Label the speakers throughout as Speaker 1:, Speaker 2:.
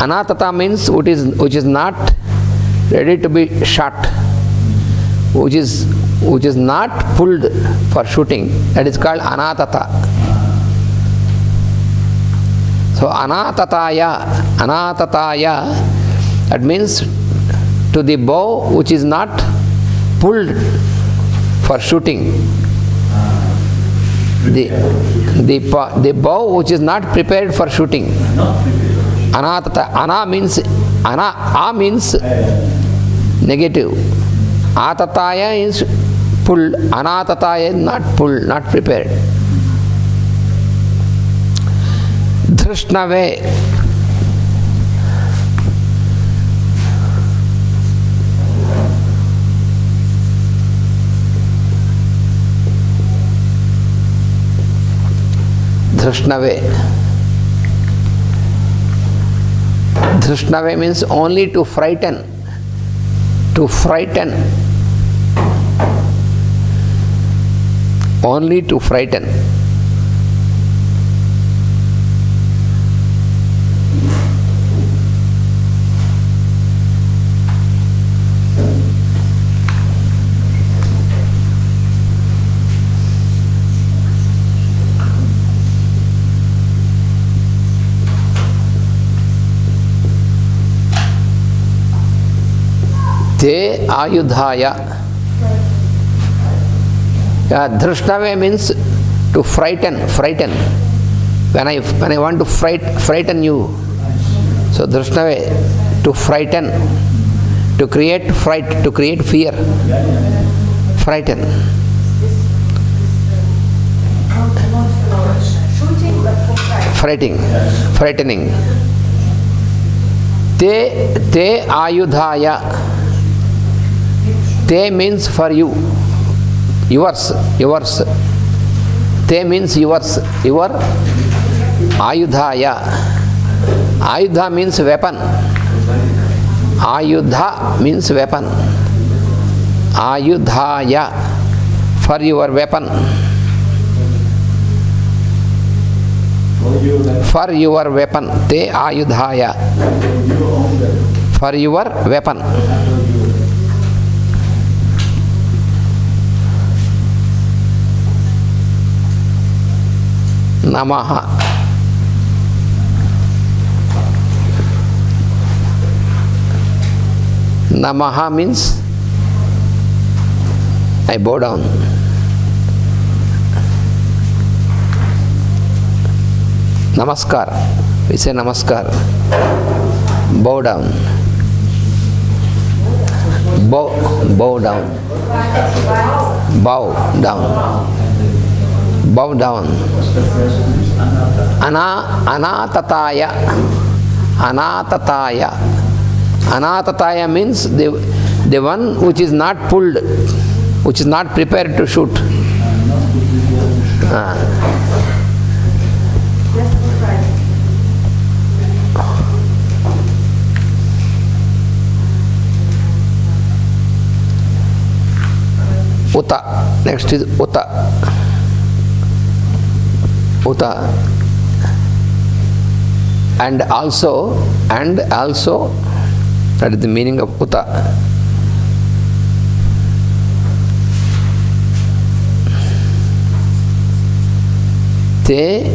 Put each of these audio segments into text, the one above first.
Speaker 1: Anatata means which is not ready to be shot, which is not pulled for shooting. That is called anatata. So anatataya, that means to the bow which is not pulled for shooting. The bow which is not prepared for shooting. Anatata. A means negative. Atataya is pulled. Anatataya is not pulled, not prepared. Drishnave. Drishnave means only to frighten. To frighten. Only to frighten. Te ayudhaya. Drishnave means to frighten. When I want to frighten you. So Drishnave, to frighten, to create fright, to create fear. Frighten. Frightening. Te ayudhaya. Te means for you. Yours. Te means yours. Your. Ayudhaya. Ayudha means weapon. Ayudha means weapon. Ayudhaya. For your weapon. For your weapon. Te ayudhaya. For your weapon. Namaha. Namaha means I bow down. Namaskar. We say namaskar. Bow down. Bow down. Bow down. Bow down. Anatataya. Anatataya means the one which is not pulled, which is not prepared to shoot. Uta. Next is Uta. Uta. And also, that is the meaning of Uta. Te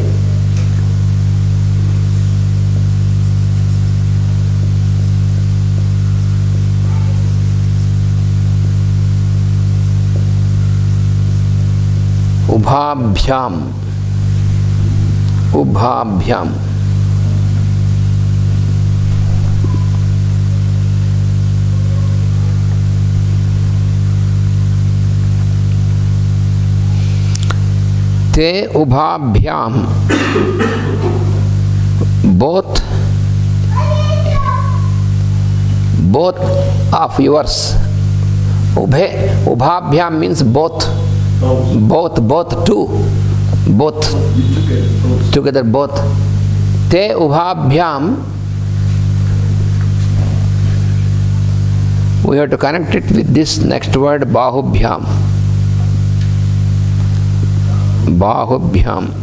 Speaker 1: Ubhabhyam. Te ubhabhyam. Both of yours. Ubhabhyam means both. Two. Both. Together, both. Te ubhabhyam. We have to connect it with this next word, bahubhyam. Bahubhyam.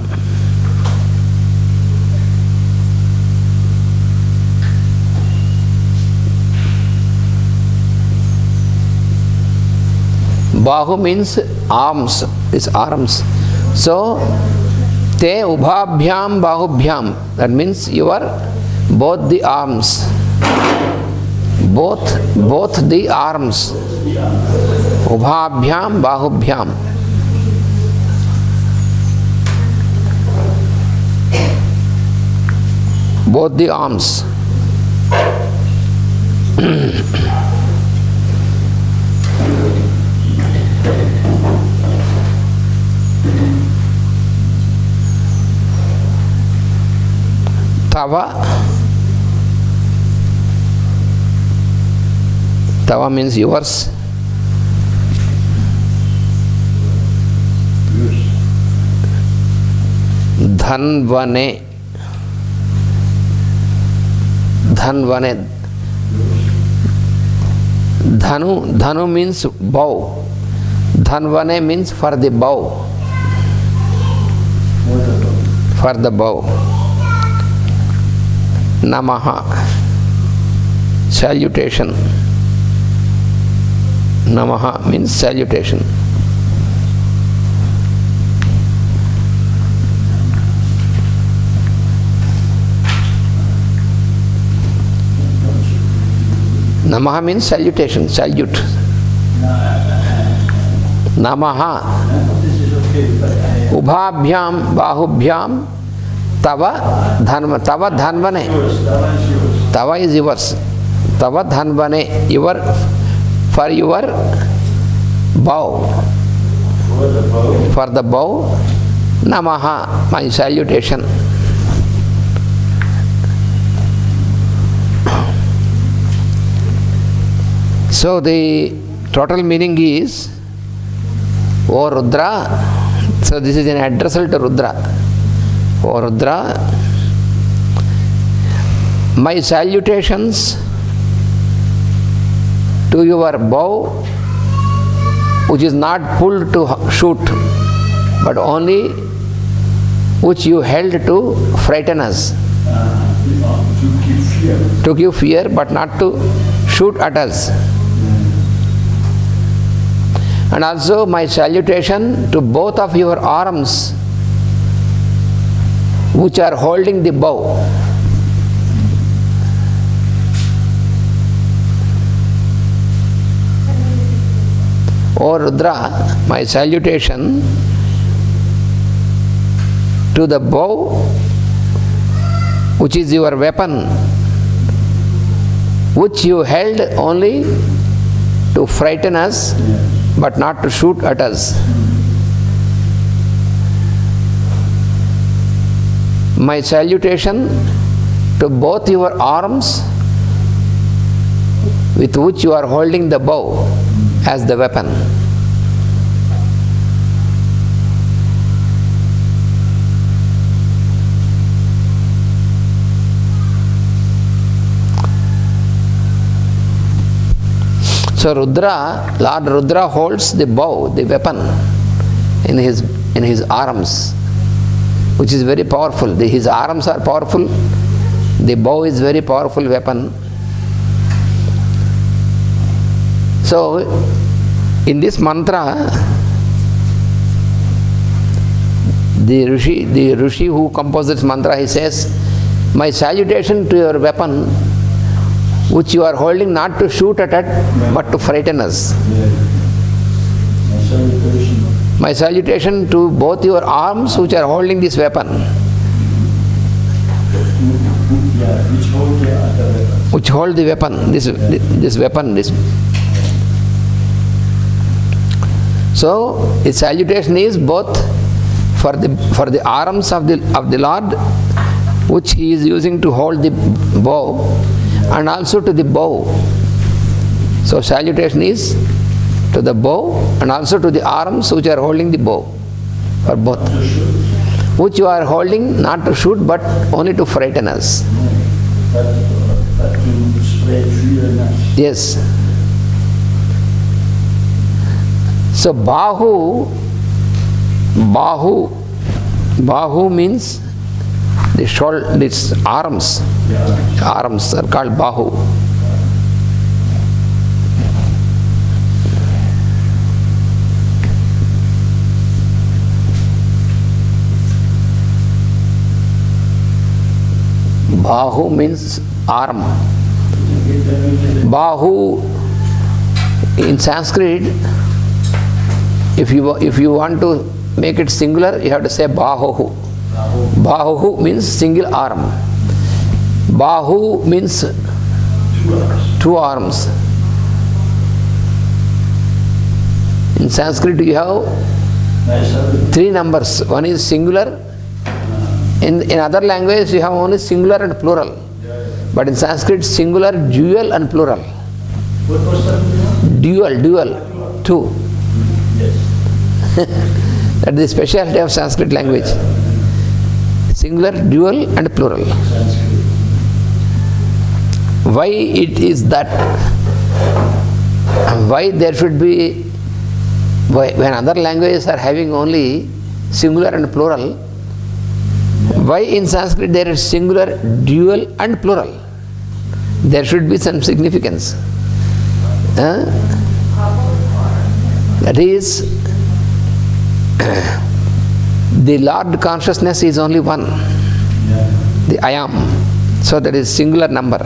Speaker 1: Bahu means arms, is arms. So, te ubhabhyam bahubhyam, that means your both the arms, both the arms, ubhabhyam bahubhyam. Both the arms. Tava means yours. Dhanvane. Dhanvane. Dhanu means bow. Dhanvane means for the bow. For the bow. Namaha. Salutation. Namaha means salutation. Namaha means salutation, salute. Namaha. Ubhabhyam, bahubhyam, tava dhanvane. Tava is yours. Tava dhanvane, your, for your bow. For the bow, namaha, my salutation. So the total meaning is, O Rudra, so this is an addressal to Rudra. O Rudra, my salutations to your bow, which is not pulled to shoot, but only which you held to frighten us. To give fear, but not to shoot at us. And also my salutation to both of your arms, which are holding the bow. O Rudra, my salutation to the bow, which is your weapon, which you held only to frighten us, but not to shoot at us. My salutation to both your arms, with which you are holding the bow as the weapon. So Rudra, Lord Rudra holds the bow, the weapon, in his arms, which is very powerful. His arms are powerful. The bow is very powerful weapon. So in this mantra, the Rishi who composed this mantra, he says, my salutation to your weapon, which you are holding not to shoot at it, but to frighten us. My salutation to both your arms, which are holding this weapon. Which hold the weapon, this weapon. So, his salutation is both for the arms of the Lord, which he is using to hold the bow, and also to the bow. So salutation is to the bow and also to the arms which are holding the bow, or both. Which you are holding not to shoot but only to frighten us. Yes. So Bahu means the shoulder, its arms. Arms are called Bahu. Bahu means arm. Bahu in Sanskrit, if you want to make it singular, you have to say Bahuhu. Bahuhu means single arm. Bahu means two arms. In Sanskrit you have three numbers. One is singular. In other languages you have only singular and plural. But in Sanskrit, singular, dual and plural.
Speaker 2: What was that?
Speaker 1: Dual, two.
Speaker 2: Yes.
Speaker 1: That is the specialty of Sanskrit language. Singular, dual and plural.
Speaker 2: Sanskrit.
Speaker 1: Why it is that? Why there should be, when other languages are having only singular and plural, why in Sanskrit there is singular, dual and plural? There should be some significance. That is, the Lord consciousness is only one, the I am. So that is singular number.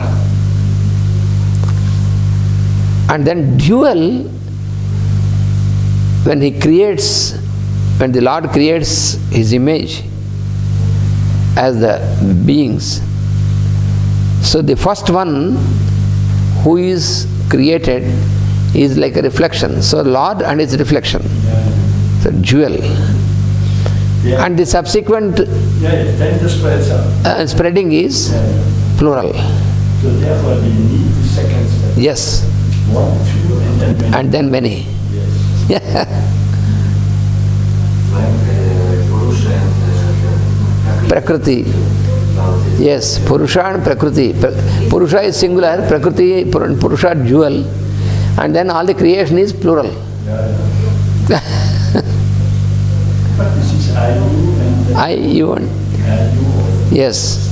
Speaker 1: And then dual, when the Lord creates His image as the beings, so the first one who is created is like a reflection. So Lord and His reflection. So dual.
Speaker 2: Yeah.
Speaker 1: And the subsequent
Speaker 2: Then the spreads out.
Speaker 1: spreading is plural.
Speaker 2: So therefore we need the second step.
Speaker 1: Yes.
Speaker 2: 1, 2, and then many.
Speaker 1: And then many.
Speaker 2: Yes.
Speaker 1: Prakriti. Yes, Purusha and Prakriti. Purusha is singular, Prakriti, Purusha dual, and then all the creation is plural.
Speaker 2: But this is I, you, and
Speaker 1: I, you, and
Speaker 2: you.
Speaker 1: yes.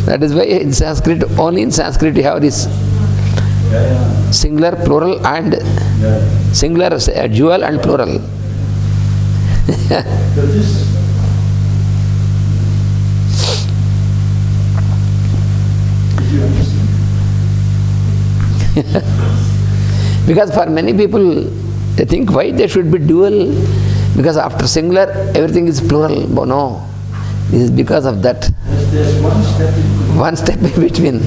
Speaker 1: That is why in Sanskrit, only in Sanskrit you have this singular, plural, and singular, dual and plural.
Speaker 2: So this did you understand?
Speaker 1: Because for many people, they think why they should be dual, because after singular everything is plural. But no, this is because of that.
Speaker 2: There's one step in between.
Speaker 1: One step in between.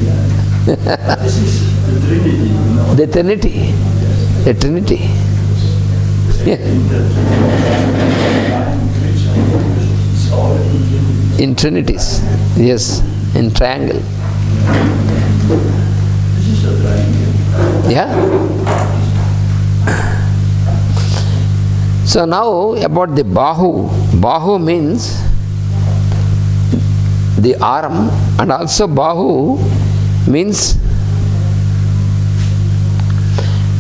Speaker 2: This is the Trinity, you know.
Speaker 1: The Trinity. The Trinity.
Speaker 2: It's all in Trinity.
Speaker 1: In trinities. Yes. In triangle.
Speaker 2: This is a triangle.
Speaker 1: Yeah. So now about the Bahu. Bahu means the arm, and also Bahu means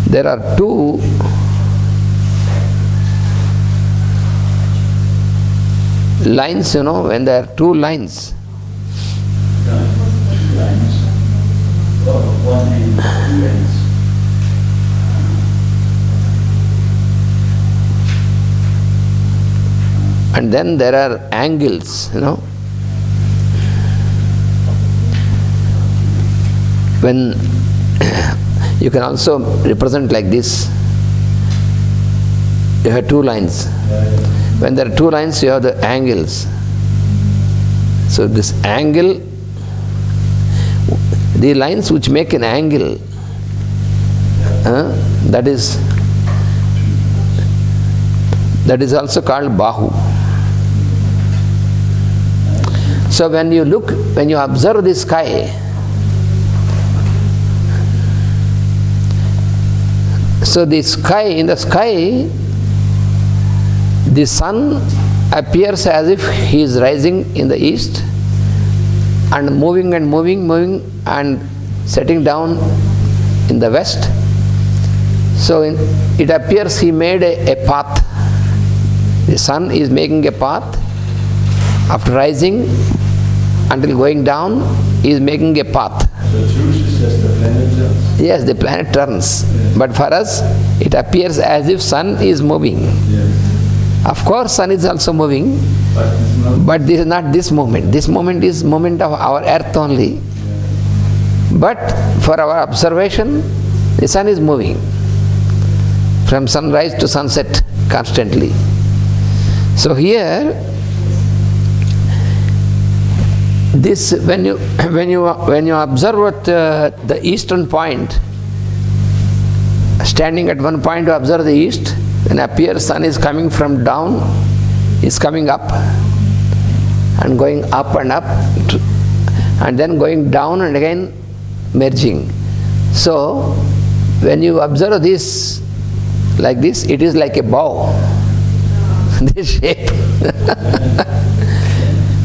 Speaker 1: there are two lines, you know, when there are two lines.
Speaker 2: Lines. One and two lines.
Speaker 1: And then there are angles, you know. When you can also represent like this, you have two lines. When there are two lines, you have the angles. So this angle, the lines which make an angle, that is also called Bahu. So when you observe the sky, so in the sky, the sun appears as if he is rising in the east and moving and setting down in the west. So it appears he made a path. The sun is making a path. After rising until going down, he is making a path.
Speaker 2: So truth is just the planet turns.
Speaker 1: Yes, the planet turns.
Speaker 2: Yes.
Speaker 1: But for us, it appears as if sun is moving.
Speaker 2: Yes.
Speaker 1: Of course, sun is also moving,
Speaker 2: But it's not.
Speaker 1: but this is not this movement. This movement is movement of our earth only. But for our observation, the sun is moving from sunrise to sunset constantly. So here, this when you observe at the eastern point, standing at one point to observe the east, then appears sun is coming from down, is coming up and going up and up, and then going down and again merging. So when you observe this like this, it is like a bow, this shape.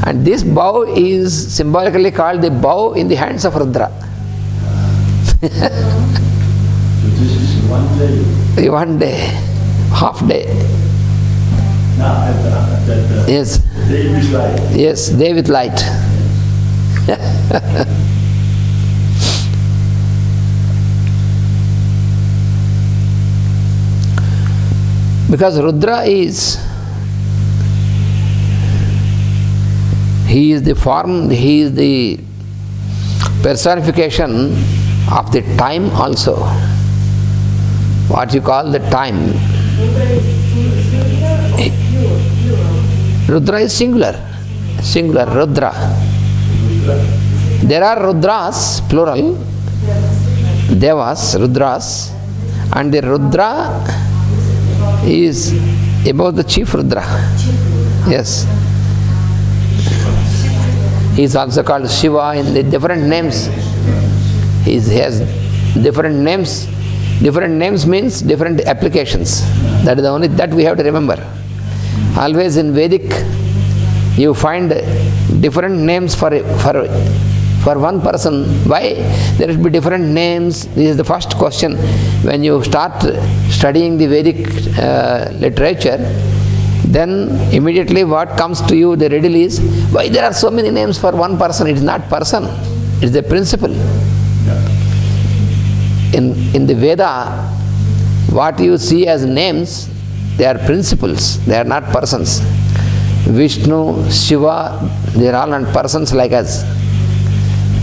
Speaker 1: And this bow is symbolically called the bow in the hands of Rudra.
Speaker 2: So this is one day.
Speaker 1: One day, half day.
Speaker 2: Now at the
Speaker 1: Yes,
Speaker 2: day with light.
Speaker 1: yes, day with light. Because Rudra is, he is the form, he is the personification of the time also. What you call the time. Rudra is singular. Singular, Rudra. There are Rudras, plural, Devas, Rudras, and the Rudra is above the chief Rudra. Yes. He is also called Shiva in the different names. He has different names. Different names means different applications. That is the only that we have to remember. Always in Vedic, you find different names for one person. Why there will be different names? This is the first question. When you start studying the Vedic literature, then immediately what comes to you, the riddle is, why there are so many names for one person? It is not person, it is a principle. In the Veda, what you see as names, they are principles, they are not persons. Vishnu, Shiva, they are all not persons like us.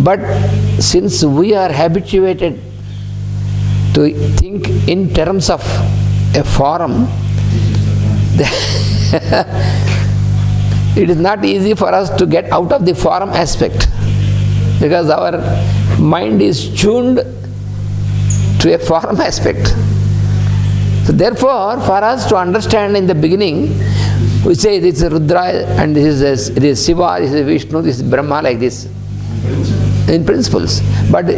Speaker 1: But since we are habituated to think in terms of a form, it is not easy for us to get out of the form aspect, because our mind is tuned to a form aspect. So therefore, for us to understand in the beginning, we say this is Rudra and this is Shiva, this is Vishnu, this is Brahma, like this. In principles. But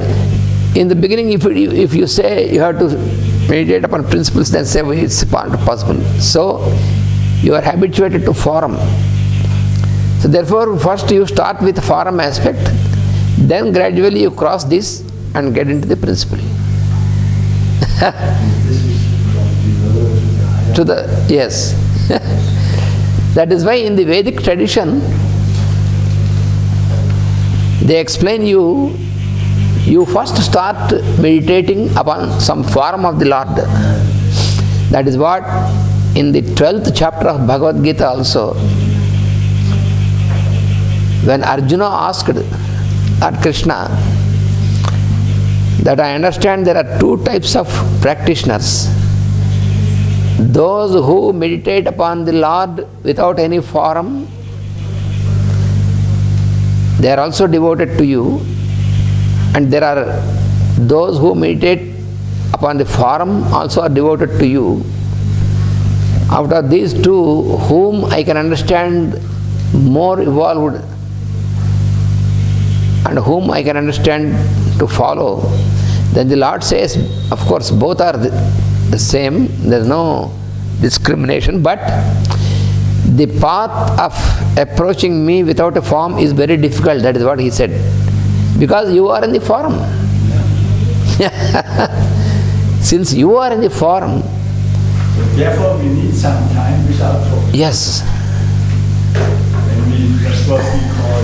Speaker 1: in the beginning, if you say you have to meditate upon principles, then say it's not possible. So you are habituated to form. So therefore, first you start with form aspect, then gradually you cross this and get into the principle. To the yes. That is why in the Vedic tradition, they explain you first start meditating upon some form of the Lord. That is what in the 12th chapter of Bhagavad Gita also, when Arjuna asked at Krishna that I understand there are two types of practitioners. Those who meditate upon the Lord without any form, they are also devoted to you, and there are those who meditate upon the form also are devoted to you. Out of these two, whom I can understand more evolved and whom I can understand to follow, then the Lord says, of course, both are the same, there is no discrimination, but the path of approaching me without a form is very difficult. That is what he said. Because you are in the form. Since you are in the form.
Speaker 2: Therefore, we need some time without form.
Speaker 1: Yes.
Speaker 2: And that's what we call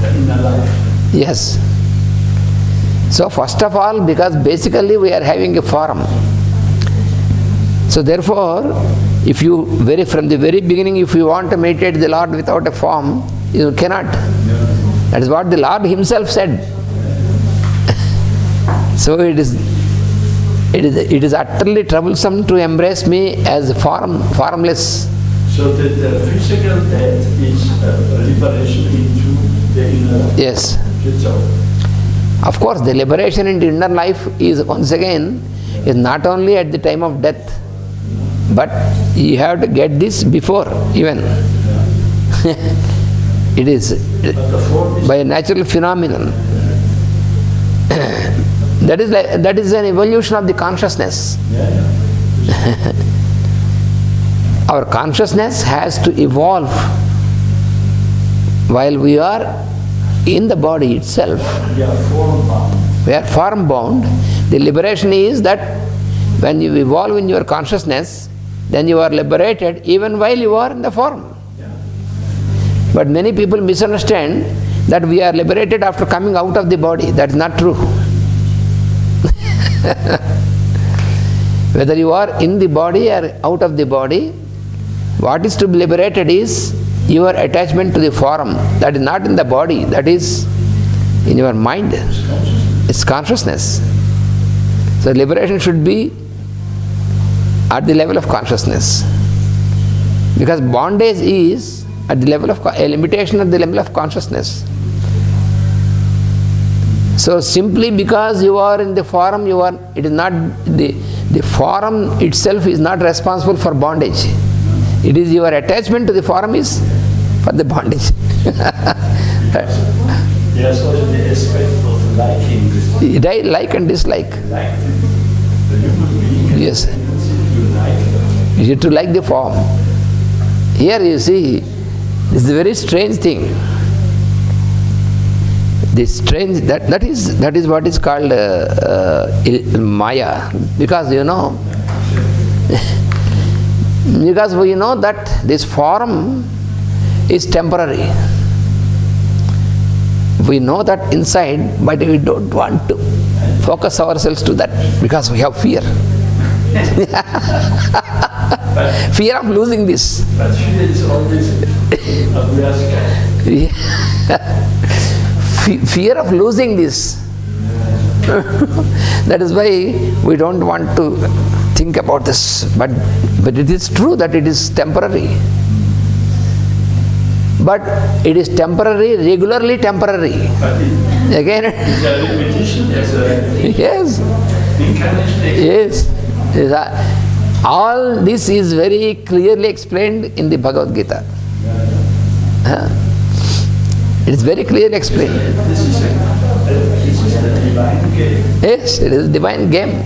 Speaker 2: the inner life.
Speaker 1: Yes. So first of all, because basically we are having a form. So therefore, If you, from the very beginning, if you want to meditate the Lord without a form, you cannot. That is what the Lord himself said. So it is utterly troublesome to embrace me as formless.
Speaker 2: So the physical death is liberation into the inner life.
Speaker 1: Yes.
Speaker 2: So,
Speaker 1: of course, the liberation into inner life is once again is not only at the time of death, but you have to get this before even. It is by a natural phenomenon. That is an evolution of the consciousness. Our consciousness has to evolve while we are in the body itself.
Speaker 2: we are form bound.
Speaker 1: We are form bound. The liberation is that when you evolve in your consciousness, then you are liberated even while you are in the form. But many people misunderstand that we are liberated after coming out of the body. That is not true. Whether you are in the body or out of the body, what is to be liberated is your attachment to the form. That is not in the body, that is in your mind. It's consciousness. So liberation should be at the level of consciousness. Because bondage is at the level of a limitation at the level of consciousness. So simply because you are in the form, it is not the form itself is not responsible for bondage. It is your attachment to the form is for the bondage.
Speaker 2: There's also the aspect of liking this.
Speaker 1: Like and dislike.
Speaker 2: Like the human being.
Speaker 1: Yes.
Speaker 2: You like them.
Speaker 1: You have to like the form. Here you see, this is a very strange thing. This strange, that is what is called Maya. Because because we know that this form is temporary. We know that inside, but we don't want to focus ourselves to that because we have fear. Fear of losing this.
Speaker 2: But fear is always a
Speaker 1: Fear of losing this. That is why we don't want to think about this. But it is true that it is temporary. But it is temporary, regularly temporary. Again.
Speaker 2: It's a repetition,
Speaker 1: Yes.
Speaker 2: incarnation.
Speaker 1: Yes. All this is very clearly explained in the Bhagavad Gita. It is very clearly explained.
Speaker 2: This is a divine game.
Speaker 1: Yes, it is a divine game.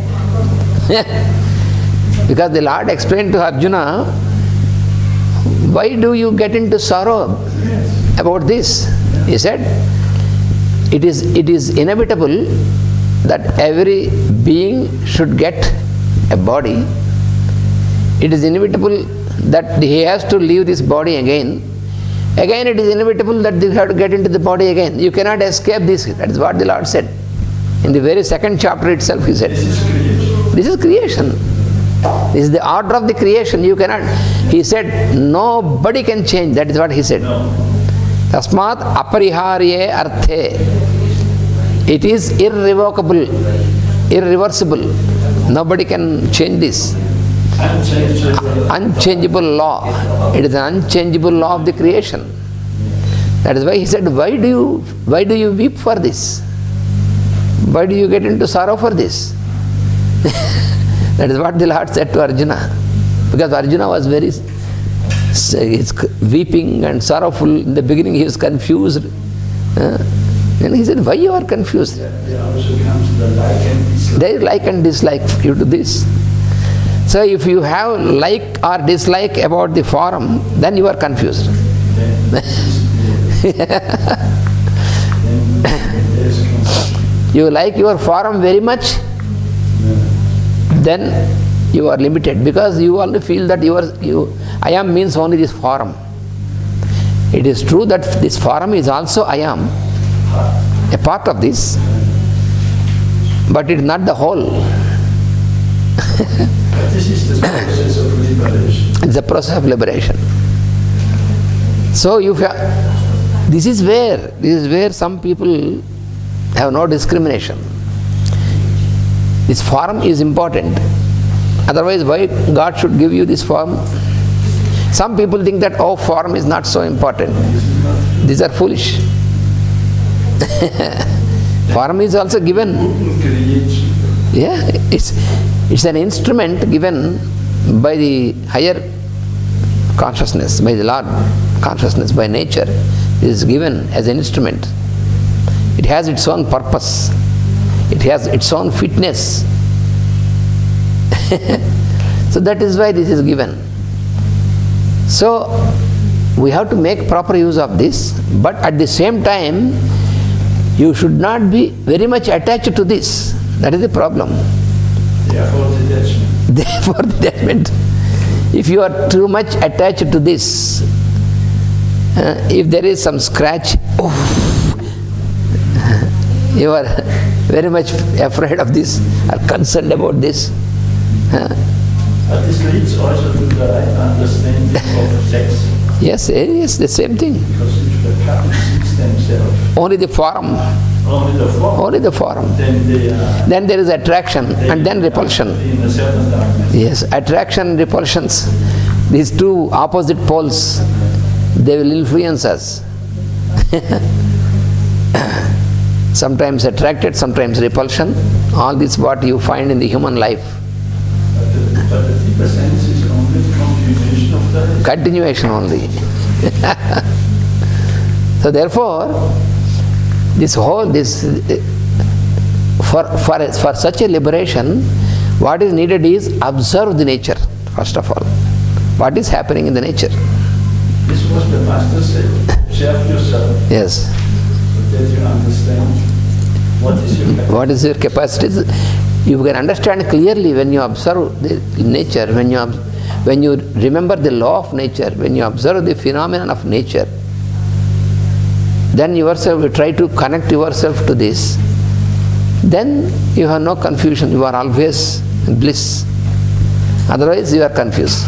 Speaker 1: Because the Lord explained to Arjuna, why do you get into sorrow about this? He said, it is inevitable that every being should get a body. It is inevitable that he has to leave this body again. Again, it is inevitable that you have to get into the body again. You cannot escape this. That is what the Lord said. In the very second chapter itself, he said. This is creation. This is the order of the creation. You cannot. He said, nobody can change. That is what he said. Tasmat apariharye arthe. It is irrevocable, irreversible. Nobody can change this. Unchangeable law. It is an unchangeable law of the creation. That is why he said, why do you weep for this? Why do you get into sorrow for this? That is what the Lord said to Arjuna. Because Arjuna was very weeping and sorrowful. In the beginning he was confused. Then he said, why you are confused?
Speaker 2: There also comes the like and dislike.
Speaker 1: There is like and dislike due to this. So if you have like or dislike about the form, then you are confused. You like your form very much, then you are limited because you only feel that I am means only this form. It is true that this form is also I am, a part of this, but it is not the whole.
Speaker 2: this is the process of liberation.
Speaker 1: It's a process of liberation. So this is where some people have no discrimination. This form is important. Otherwise, why God should give you this form? Some people think that, oh, form is not so important. These are foolish. Form is also given. Yeah, it's an instrument given by the higher consciousness, by the Lord consciousness, by nature. It is given as an instrument. It has its own purpose. It has its own fitness. So that is why this is given. So we have to make proper use of this, but at the same time, you should not be very much attached to this. That is the problem.
Speaker 2: Therefore, detachment.
Speaker 1: Therefore, detachment. If you are too much attached to this, if there is some scratch, you are very much afraid of this, or concerned about this.
Speaker 2: But this leads also to the right understanding of sex.
Speaker 1: Yes, the same thing.
Speaker 2: Because if the couple sees themselves
Speaker 1: Only the form.
Speaker 2: only the form,
Speaker 1: Only the form.
Speaker 2: then they are
Speaker 1: Then there is attraction and then repulsion.
Speaker 2: in a certain darkness.
Speaker 1: Yes, attraction and repulsions. These two opposite poles, they will influence us. Sometimes attracted, sometimes repulsion. All this what you find in the human life.
Speaker 2: But the deeper sense is only continuation of the
Speaker 1: Continuation only. So therefore, for such a liberation, what is needed is observe the nature, first of all. What is happening in the nature?
Speaker 2: This was the master said, observe yourself,
Speaker 1: Yes.
Speaker 2: so that you understand what is your capacity.
Speaker 1: What is your capacity? You can understand clearly when you observe the nature, when you remember the law of nature, when you observe the phenomenon of nature, then yourself, you try to connect yourself to this, then you have no confusion, you are always in bliss. Otherwise you are confused.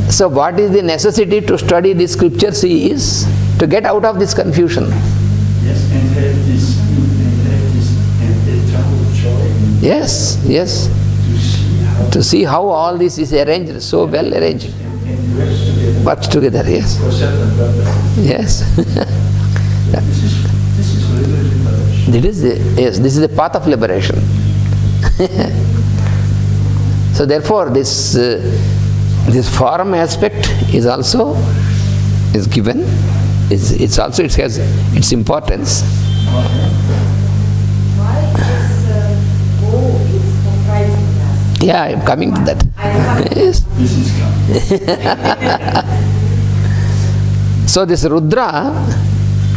Speaker 1: So what is the necessity to study the scriptures is to get out of this confusion.
Speaker 2: Yes, and have this eternal joy.
Speaker 1: Yes, yes. To see how all this is arranged, so well arranged.
Speaker 2: And works together.
Speaker 1: Works together, yes.
Speaker 2: For certain purposes.
Speaker 1: Yes.
Speaker 2: This is liberation.
Speaker 1: This is the path of liberation. So therefore, this form aspect is also given. It has its importance.
Speaker 3: Why this bow is comprising us?
Speaker 1: Yeah, I am coming to that. Yes.
Speaker 2: This is coming.
Speaker 1: So this Rudra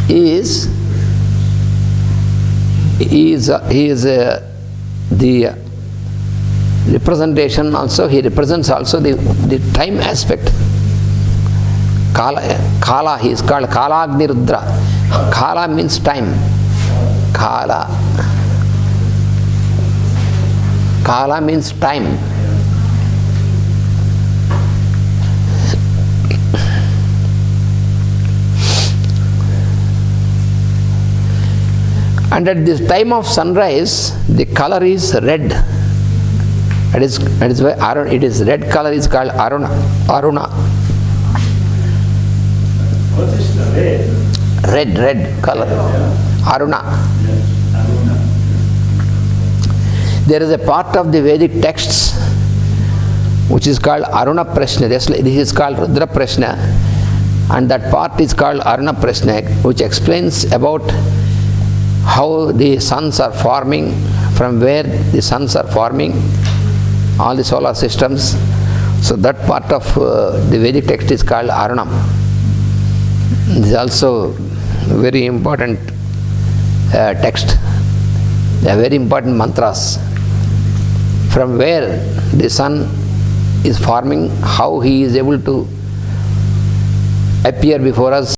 Speaker 1: is the representation also. He represents also the time aspect. Kala, he is called Kalagni Rudra. Kala means time. Kala. Kala means time. And at this time of sunrise, the color is red. That is why it is red color is called Aruna.
Speaker 2: What is the red?
Speaker 1: Red color. Aruna.
Speaker 2: Yes, Aruna.
Speaker 1: There is a part of the Vedic texts which is called Aruna Prashna. This is called Rudra Prashna, and that part is called Aruna Prashna, which explains about how the suns are forming, from where the suns are forming, all the solar systems. So that part of the Vedic text is called Arunam. This is also very important text. They are very important mantras. From where the sun is forming, how he is able to appear before us.